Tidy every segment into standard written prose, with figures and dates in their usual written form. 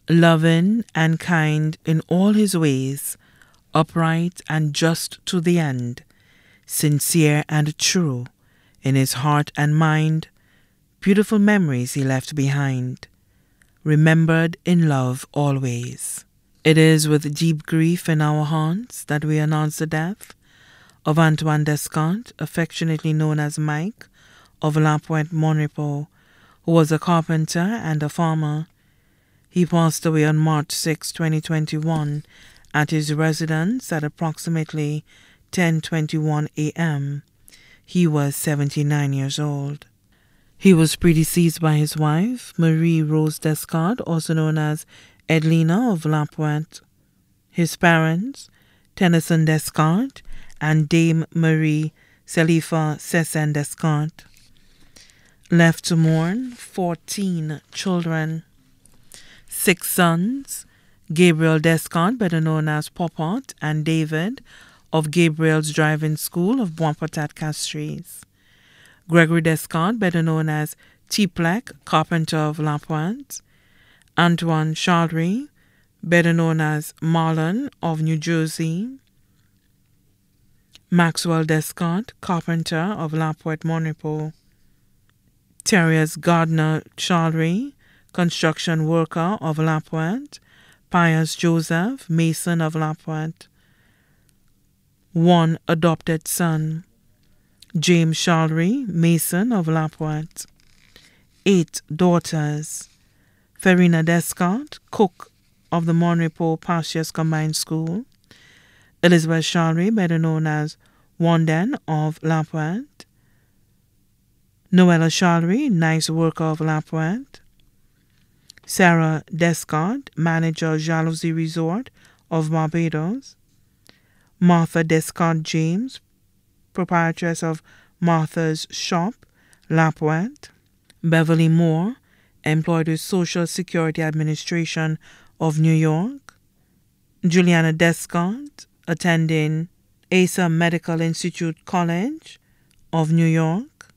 loving and kind in all his ways, upright and just to the end, sincere and true in his heart and mind, beautiful memories he left behind, remembered in love always. It is with deep grief in our hearts that we announce the death of Antoine Descartes, affectionately known as Mike, of La Pointe, Monrepo, who was a carpenter and a farmer. He passed away on March 6, 2021, at his residence at approximately 10:21 a.m. He was 79 years old. He was predeceased by his wife, Marie Rose Descartes, also known as Edlina of La Pointe. His parents, Tennyson Descartes and Dame Marie Selifa Cessan Descartes, left to mourn 14 children. 6 sons, Gabriel Descartes, better known as Poppot, and David, of Gabriel's Driving School of Bois Patat Castries. Gregory Descartes, better known as Tiplec, carpenter of La Pointe. Antoine Chaldry, better known as Marlon of New Jersey. Maxwell Descartes, carpenter of La Pointe, Monrepo. Thérèse Gardner Chaldry, construction worker of La Pointe. Pius Joseph, mason of La Pointe. 1 adopted son, James Chaldry, mason of La Pointe. 8 daughters, Farina Descartes, cook of the Monrepo Pastures Combined School. Elizabeth Chaldry, better known as Wanden of La Pointe. Noella Chaldry, nice worker of La Pointe. Sarah Descartes, manager Jalousie Resort of Barbados. Martha Descartes James, proprietress of Martha's Shop, La Pointe. Beverly Moore, employed with Social Security Administration of New York. Juliana Descartes, attending Asa Medical Institute College of New York.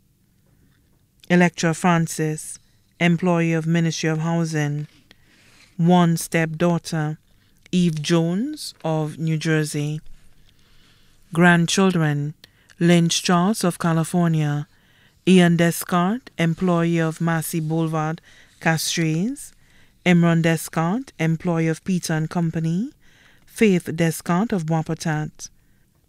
Electra Francis, employee of Ministry of Housing. 1 stepdaughter, Eve Jones of New Jersey. Grandchildren, Lynch Charles of California. Ian Descartes, employee of Massey Boulevard, Castries. Imran Descartes, employee of Peter & Company. Faith Descartes of Bois Patat.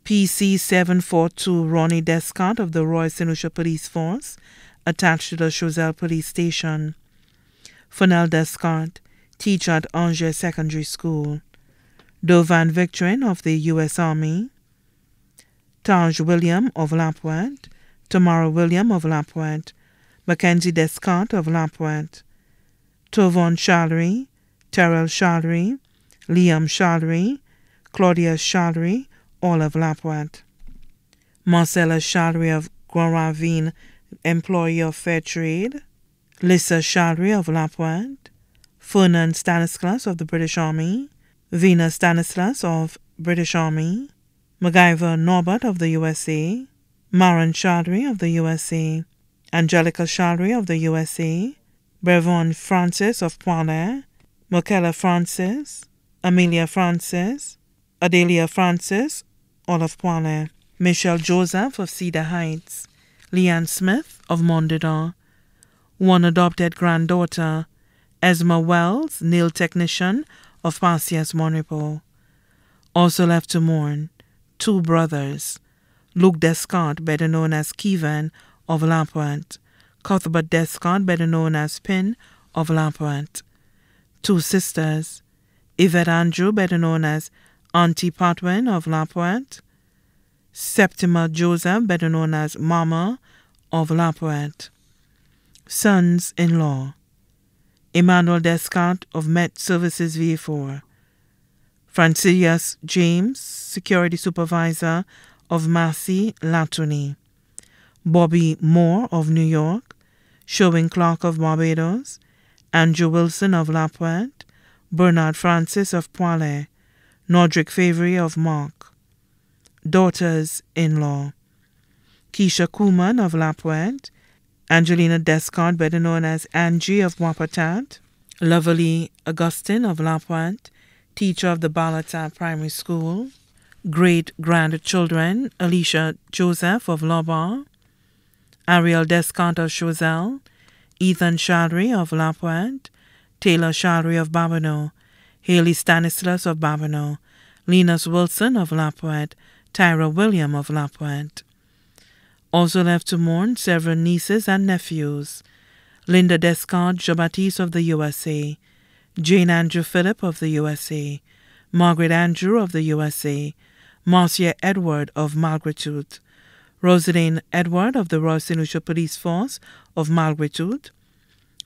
PC 742 Ronnie Descartes of the Royal St. Lucia Police Force, attached to the Choiseul Police Station. Fennel Descartes, teacher at Angers Secondary School. Dovan Victorin of the U.S. Army. Taj William of La Pointe. Tamara William of La Pointe. Mackenzie Descartes of La Pointe. Tovon Chaldry, Terrell Chaldry, Liam Chaldry, Claudia Chaldry, all of La Pointe. Marcella Chaldry of Grand Ravine, employee of Fair Trade. Lissa Chaldry of La Pointe. Fernand Stanislas of the British Army. Vina Stanislas of British Army. MacGyver Norbert of the USA. Maran Chaldry of the USA. Angelica Chaldry of the USA. Brevon Francis of Poilers. Mokella Francis. Amelia Francis. Adelia Francis, all of Poilers. Michelle Joseph of Cedar Heights. Leanne Smith of Mondador. 1 adopted granddaughter, Esma Wells, nail technician of Passias Monrepo. Also left to mourn, 2 brothers, Luc Descartes, better known as Kevin of La Pointe. Cuthbert Descartes, better known as Pin of La Pointe. 2 sisters, Yvette Andrew, better known as Auntie Patwin of La Pointe. Septima Joseph, better known as Mama of La Pointe. Sons-in-law, Emmanuel Descartes of Met Services V4. Francias James, security supervisor of Massey Latony. Bobby Moore of New York. Sherwin Clark of Barbados. Andrew Wilson of La Pointe. Bernard Francis of Poilers. Nordrick Favry of Mark. Daughters-in-law, Keisha Kuhlman of La Pointe. Angelina Descartes, better known as Angie of Bois Patat. Lovely Augustine of La Pointe, teacher of the Balata Primary School. Great-grandchildren, Alicia Joseph of Lobar, Ariel Descartes of Choiseul, Ethan Chaldry of La Pointe, Taylor Chaldry of Babonneau, Haley Stanislas of Babonneau, Linus Wilson of La Pointe, Tyra William of La Pointe. Also left to mourn several nieces and nephews: Linda Descartes Jean-Baptiste of the USA, Jane Andrew Phillip of the USA, Margaret Andrew of the USA, Marcia Edward of Malgritude, Rosaline Edward of the Royal St. Lucia Police Force of Malgritude,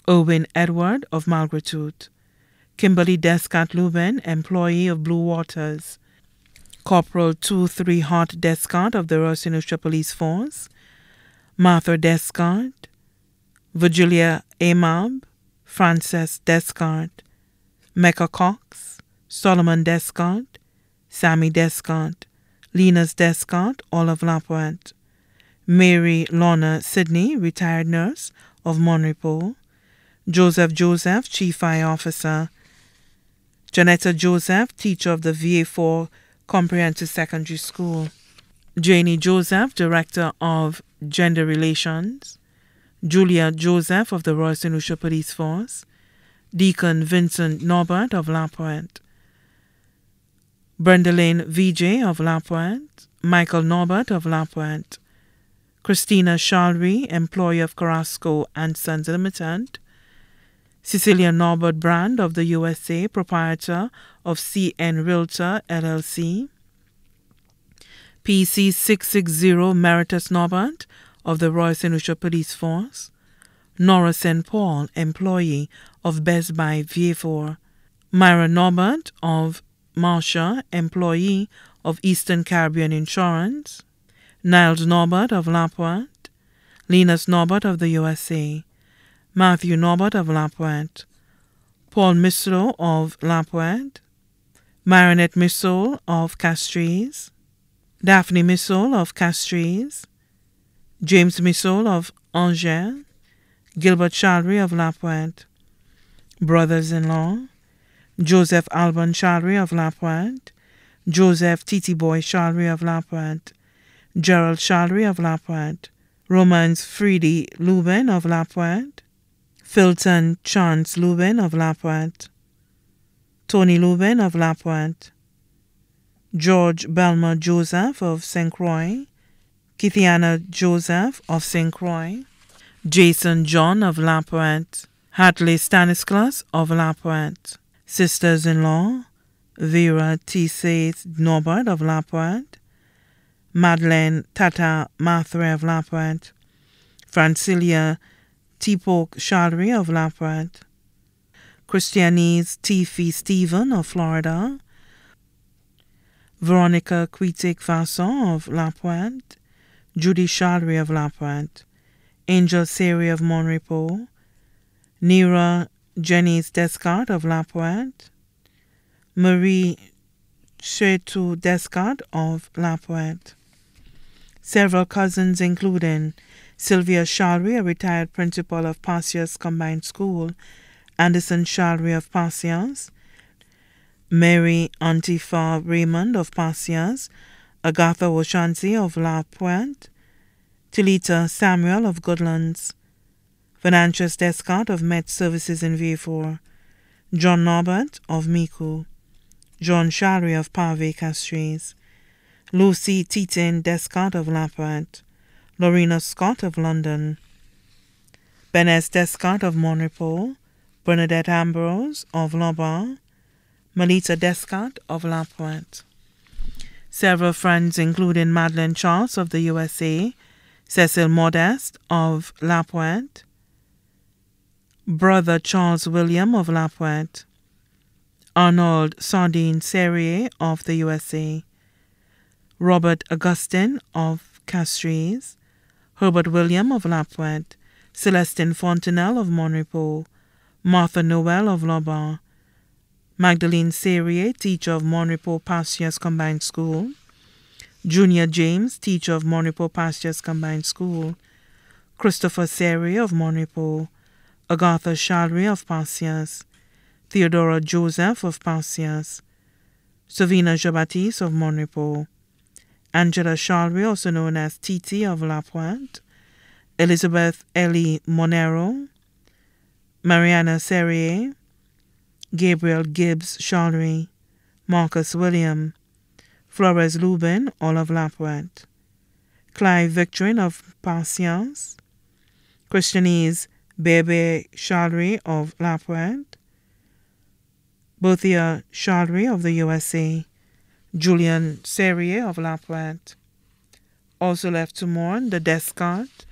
Owen Edward of Malgritude, Kimberly Descartes Lubin, employee of Blue Waters, Corporal 2-3 Hart Descartes of the Royal St. Lucia Police Force, Martha Descartes, Virgilia Amab, Frances Descartes, Mecca Cox, Solomon Descartes, Sammy Descartes, Linus Descartes, all of La Pointe, Mary Lorna Sidney, retired nurse of Monrepo, Joseph, Chief Fire Officer, Janetta Joseph, teacher of the VA4 Comprehensive Secondary School, Janie Joseph, Director of Gender Relations, Julia Joseph of the Royal St. Lucia Police Force, Deacon Vincent Norbert of La Pointe, Brendelaine VJ of La Pointe, Michael Norbert of La Pointe, Christina Chaldry, employee of Carrasco and Sons Limited, Cecilia Norbert Brand of the USA, proprietor of CN Realtor LLC, PC 660 Meritus Norbert of the Royal St. Lucia Police Force, Nora St. Paul, employee of Best Buy VA4, Myra Norbert of Marcia, employee of Eastern Caribbean Insurance, Niles Norbert of La Pointe, Linus Norbert of the USA, Matthew Norbert of La Pointe, Paul Misslo of La Pointe, Marinette Missol of Castries, Daphne Missol of Castries, James Missol of Angers, Gilbert Chaldry of La Pointe, brothers-in-law, Joseph Alban Chaldry of La Pointe, Joseph Titi Boy Chaldry of La Pointe, Gerald Chaldry of La Pointe, Romans Friedy Lubin of La Pointe, Filton Chance Lubin of La Pointe, Tony Lubin of La Pointe, George Belma Joseph of St. Croix, Kithiana Joseph of St. Croix, Jason John of La Pointe, Hatley Stanislas of La Pointe, sisters-in-law, Vera T. Norbert of La Pointe, Madeleine Tata Mathre of La Pointe, Francilia T-Poke Chaldry of La Pointe, Christianese T. Stephen of Florida, Veronica Quitek Vasson of La Pointe, Judy Chaldry of La Pointe, Angel Seri of Monrepo, Nira Jennings Descartes of La Pointe, Marie Chetou Descartes of La Pointe. Several cousins including Sylvia Chaldry, a retired principal of Passias Combined School, Anderson Chaldry of Passias, Mary Antifa Raymond of Passias, Agatha Oshansi of La Pointe, Tilita Samuel of Goodlands, Venantius Descartes of Met Services in V4, John Norbert of Miku, John Chaldry of Pave Castries, Lucy Titin Descartes of La Pointe, Lorena Scott of London, Benes Descartes of Monrepo, Bernadette Ambrose of Lobar, Melita Descartes of La Pointe. Several friends including Madeleine Charles of the USA, Cecil Modeste of La Pointe, Brother Charles William of La Pointe, Arnold Sardine Serrier of the USA, Robert Augustin of Castries, Herbert William of La Pointe, Celestine Fontenelle of Monrepo, Martha Noel of Lobar, Magdalene Serrier, teacher of Monrepo Pastias Combined School, Junior James, teacher of Monrepo Pastias Combined School, Christopher Serrier of Monrepo, Agatha Chaldry of Pastias, Theodora Joseph of Pausias, Savina Jean-Baptiste of Monrepo, Angela Charlery, also known as Titi of La Pointe, Elizabeth Ellie Monero, Mariana Serrier, Gabriel Gibbs Charlery, Marcus William, Flores Lubin, all of La Pointe, Clive Victorine of Patience, Christianese Bebe Charlery of La Pointe, Bothia Charlery of the USA, Julian Serrier of La Pointe. Also left to mourn the Descartes,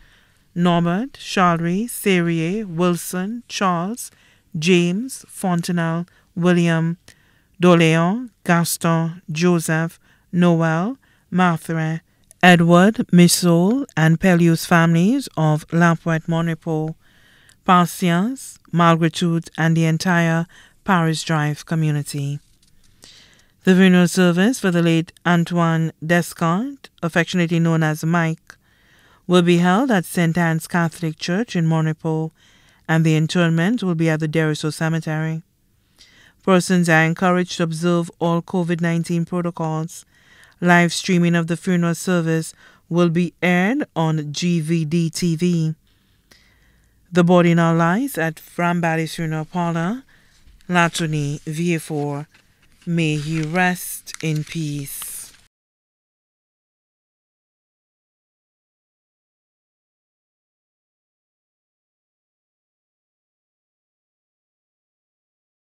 Norbert, Charlery, Serrier, Wilson, Charles, James, Fontenelle, William, D'Orléans, Gaston, Joseph, Noel, Marthe, Edward, Missoul, and Pelleus families of La Pointe Monrepo, Patience, Malgritude, and the entire Paris Drive community. The funeral service for the late Antoine Descartes, affectionately known as Mike, will be held at St. Anne's Catholic Church in Monrepo, and the interment will be at the Derisseau Cemetery. Persons are encouraged to observe all COVID-19 protocols. Live streaming of the funeral service will be aired on GVD TV. The body now lies at Frambally's Funeral Parlor, Latony, Vieux-Fort. May he rest in peace.